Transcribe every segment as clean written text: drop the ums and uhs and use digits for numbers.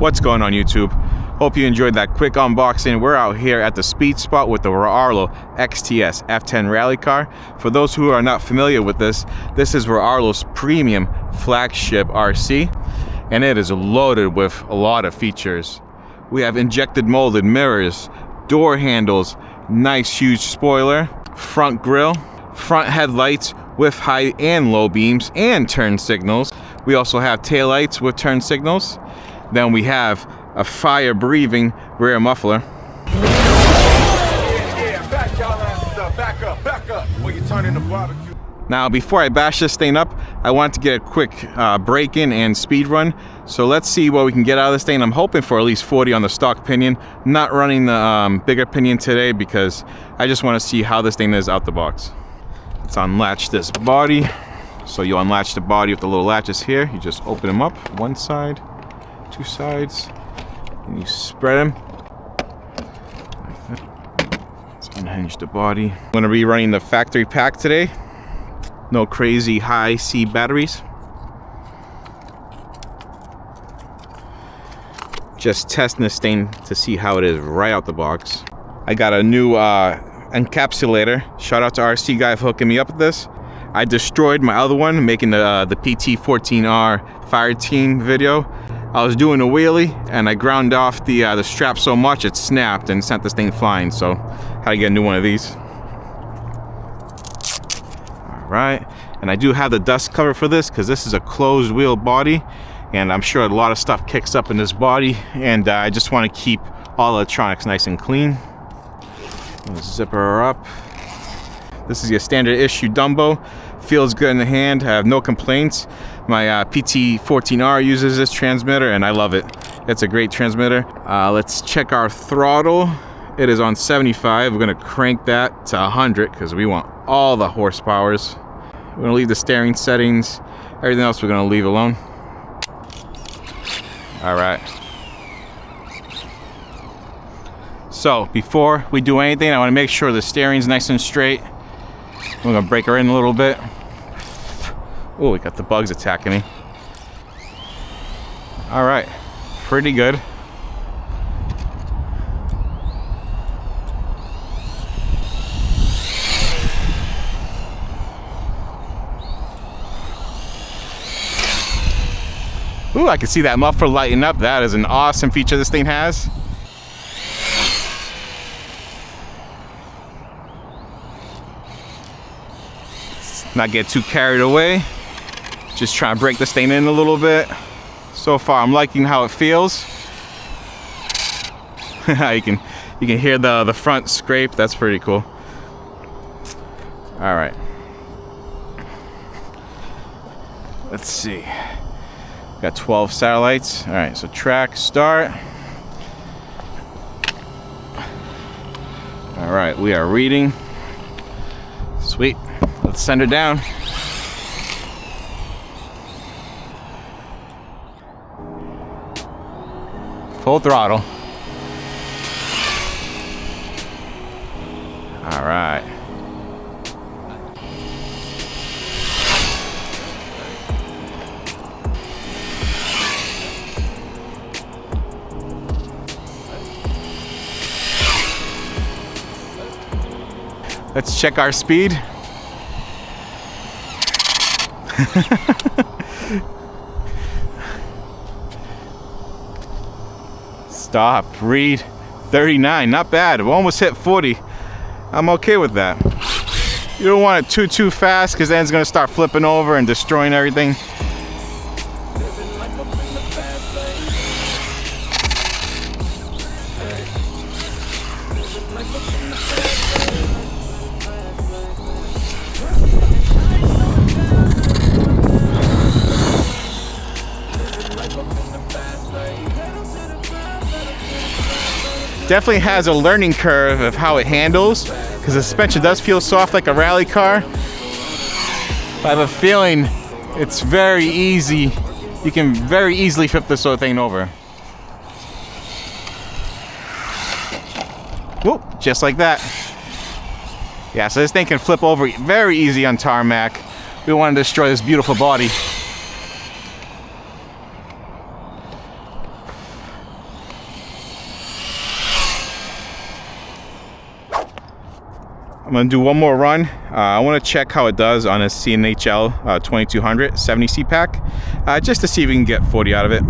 What's going on, YouTube? Hope you enjoyed that quick unboxing. We're out here at the speed spot with the Rlaarlo XTS-F10 rally car. For those who are not familiar with this is Rlaarlo's premium flagship RC, and it is loaded with a lot of features. We have injected molded mirrors, door handles, nice huge spoiler, front grille, front headlights with high and low beams and turn signals. We also have taillights with turn signals. Then we have a fire-breathing rear muffler. Back up. When you turn in the barbecue. Now, before I bash this thing up, I want to get a quick break-in and speed run. So let's see what we can get out of this thing. I'm hoping for at least 40 on the stock pinion. I'm not running the bigger pinion today because I just want to see how this thing is out the box. Let's unlatch this body. So you unlatch the body with the little latches here. You just open them up, one side, two sides, and you spread them like that. Let's unhinge the body. I'm going to be running the factory pack today. No crazy high C batteries. Just testing this thing to see how it is right out the box. I got a new encapsulator. Shout out to RC guy for hooking me up with this. I destroyed my other one making the PT14R fire team video. I was doing a wheelie and I ground off the strap so much it snapped and sent this thing flying, so had to get a new one of these. Alright, and I do have the dust cover for this because this is a closed wheel body, and I'm sure a lot of stuff kicks up in this body, and I just want to keep all electronics nice and clean. Zip her up. This is your standard issue Dumbo. Feels good in the hand. I have no complaints. My PT14R uses this transmitter and I love it. It's a great transmitter. Let's check our throttle. It is on 75. We're going to crank that to 100 because we want all the horsepowers. We're going to leave the steering settings. Everything else we're going to leave alone. All right. So before we do anything, I want to make sure the steering's nice and straight. We're going to break her in a little bit. Oh, we got the bugs attacking me. All right, pretty good. Ooh, I can see that muffler lighting up. That is an awesome feature this thing has. Let's not get too carried away. Just trying to break this thing in a little bit. So far, I'm liking how it feels. You can hear the front scrape. That's pretty cool. All right. Let's see. Got 12 satellites. All right, so track, start. All right, we are reading. Sweet. Let's send her down. Full throttle. All right. Let's check our speed. Stop, read. 39, not bad. We almost hit 40. I'm okay with that. You don't want it too fast because then it's gonna start flipping over and destroying everything. Definitely has a learning curve of how it handles, because the suspension does feel soft like a rally car. But I have a feeling it's very easy. You can very easily flip this sort of thing over. Whoop, just like that. Yeah, so this thing can flip over very easy on tarmac. We want to destroy this beautiful body. I'm gonna do one more run. I want to check how it does on a CNHL 2200 70C pack, just to see if we can get 40 out of it.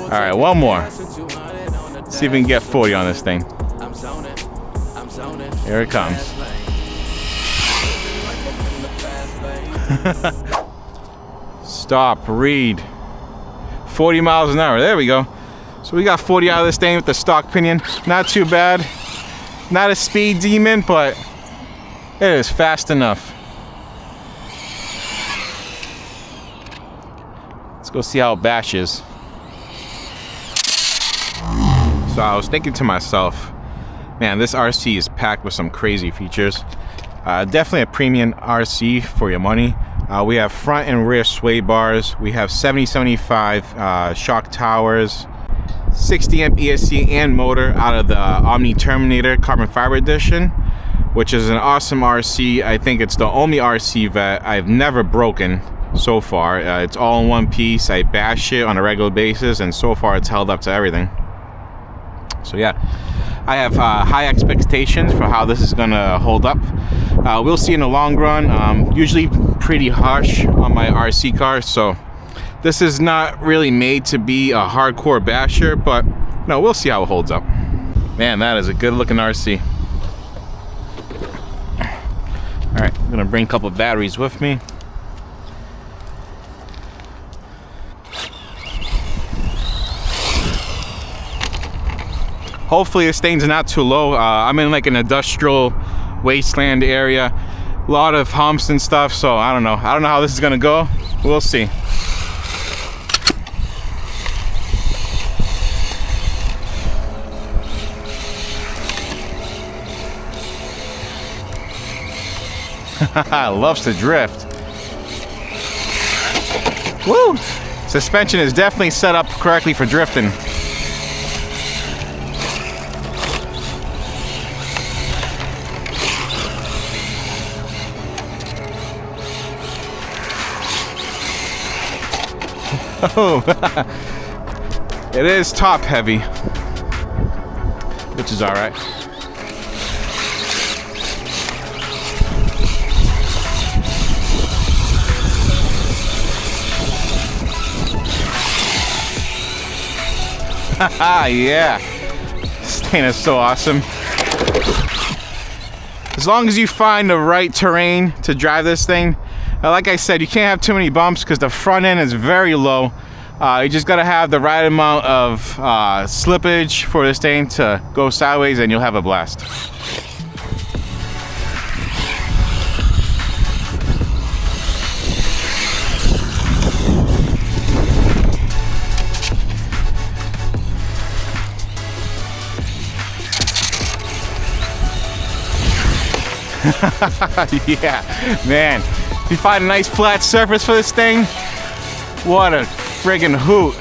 All right, one more. See if we can get 40 on this thing. Here it comes. Stop, read. 40 miles an hour. There we go. So we got 40 out of this thing with the stock pinion. Not too bad. Not a speed demon, but it is fast enough. Let's go see how it bashes. So I was thinking to myself, man, this RC is packed with some crazy features. Definitely a premium RC for your money. We have front and rear sway bars. We have 70-75 shock towers, 60 amp ESC and motor out of the Omni Terminator Carbon Fiber Edition, which is an awesome RC. I think it's the only RC that I've never broken so far. It's all in one piece. I bash it on a regular basis, and so far it's held up to everything. So yeah, I have high expectations for how this is gonna hold up. We'll see in the long run. Usually pretty harsh on my RC cars, so this is not really made to be a hardcore basher, but no, we'll see how it holds up. Man, that is a good looking RC. All right, I'm gonna bring a couple of batteries with me. Hopefully this thing's not too low. I'm in like an industrial wasteland area, a lot of humps and stuff, so I don't know how this is gonna go. We'll see. Loves to drift. Woo! Suspension is definitely set up correctly for drifting. Oh, it is top heavy, which is all right. Haha, yeah. This thing is so awesome. As long as you find the right terrain to drive this thing, Like I said, you can't have too many bumps because the front end is very low. You just gotta have the right amount of slippage for this thing to go sideways and you'll have a blast. Yeah, man, if you find a nice flat surface for this thing, what a friggin' hoot.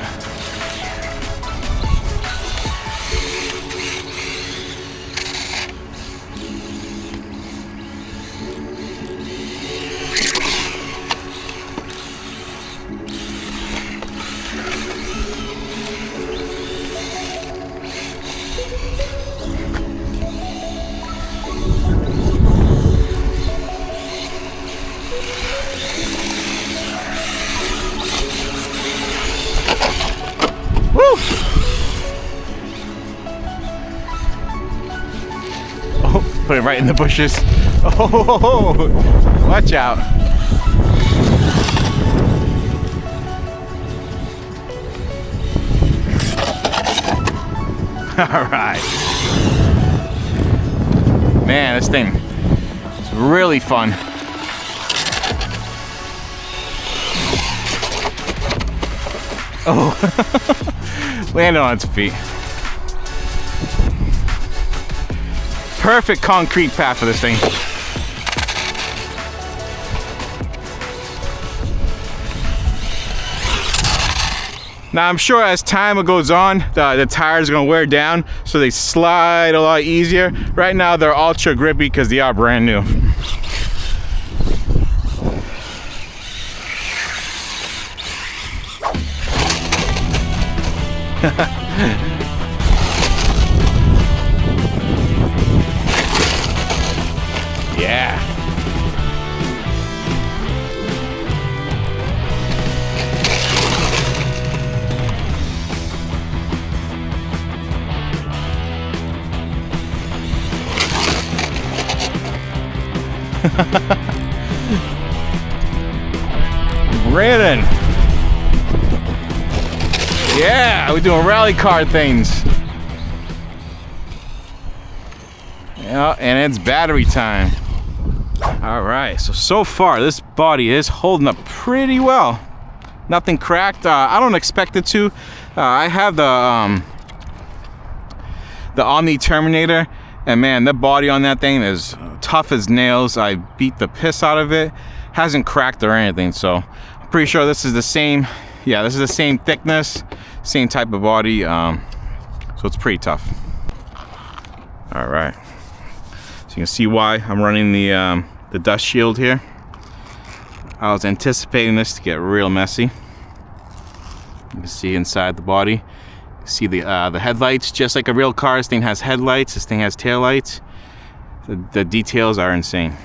Woo! Oh, put it right in the bushes. Oh, watch out. All right. Man, this thing is really fun. Oh, landed on its feet. Perfect concrete path for this thing. Now I'm sure as time goes on, the tires are gonna wear down, so they slide a lot easier. Right now they're ultra grippy because they are brand new. Yeah. Brandon. Yeah, we're doing rally car things. Yeah, and it's battery time. All right, so far this body is holding up pretty well. Nothing cracked. I don't expect it to. I have the Omni Terminator, and man, the body on that thing is tough as nails. I beat the piss out of it. Hasn't cracked or anything, so I'm pretty sure this is the same. Yeah, this is the same thickness, same type of body, so it's pretty tough. All right, so you can see why I'm running the dust shield here. I was anticipating this to get real messy. You can see inside the body. You can see the headlights, just like a real car. This thing has headlights. This thing has taillights. The details are insane.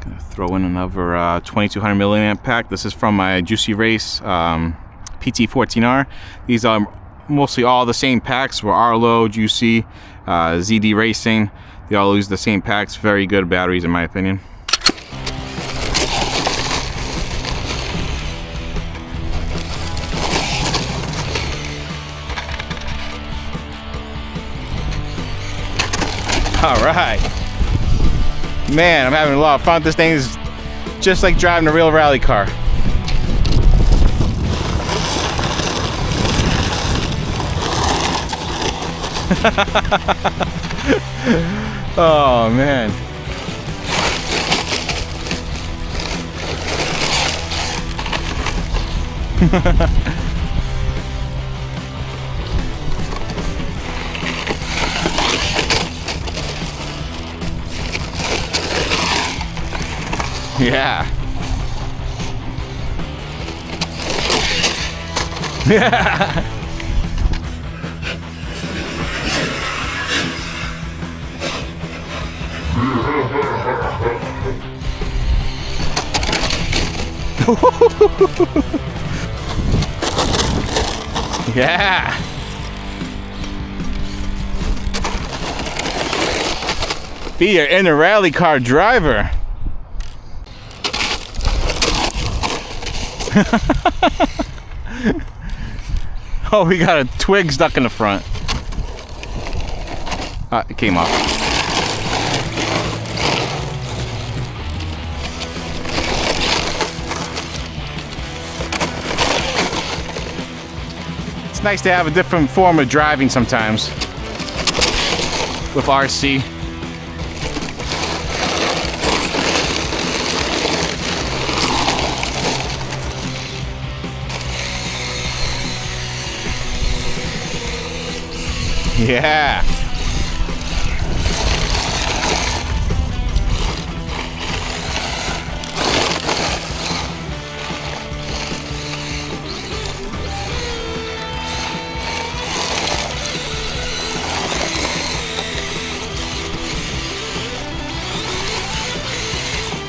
Gonna throw in another 2200 milliamp pack. This is from my Juicy Race PT14R. These are mostly all the same packs for Rlaarlo, Juicy, ZD Racing. They all use the same packs. Very good batteries in my opinion. All right, man, I'm having a lot of fun. This thing is just like driving a real rally car. Oh man. Yeah. Yeah. Yeah. Be your inner rally car driver. Oh, we got a twig stuck in the front. It came off. It's nice to have a different form of driving sometimes with RC. Yeah.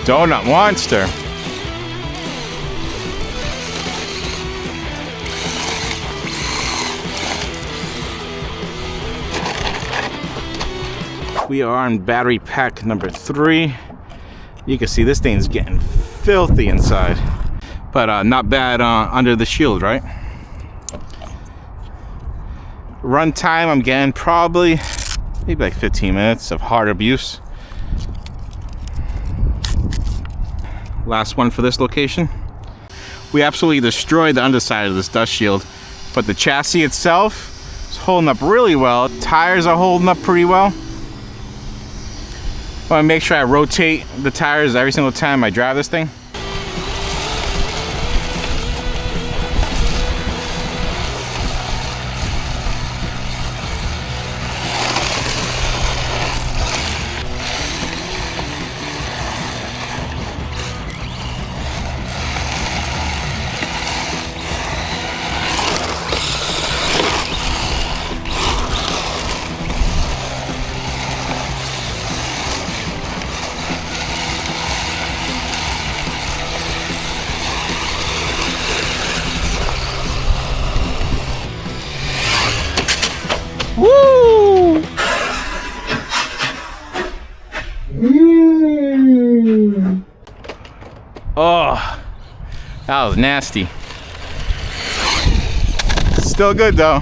Donut monster. We are on battery pack number 3. You can see this thing's getting filthy inside, but not bad under the shield, right? Run time, I'm getting probably maybe like 15 minutes of hard abuse. Last one for this location. We absolutely destroyed the underside of this dust shield, but the chassis itself is holding up really well. Tires are holding up pretty well. I want to make sure I rotate the tires every single time I drive this thing. Woo! Oh, that was nasty. Still good though.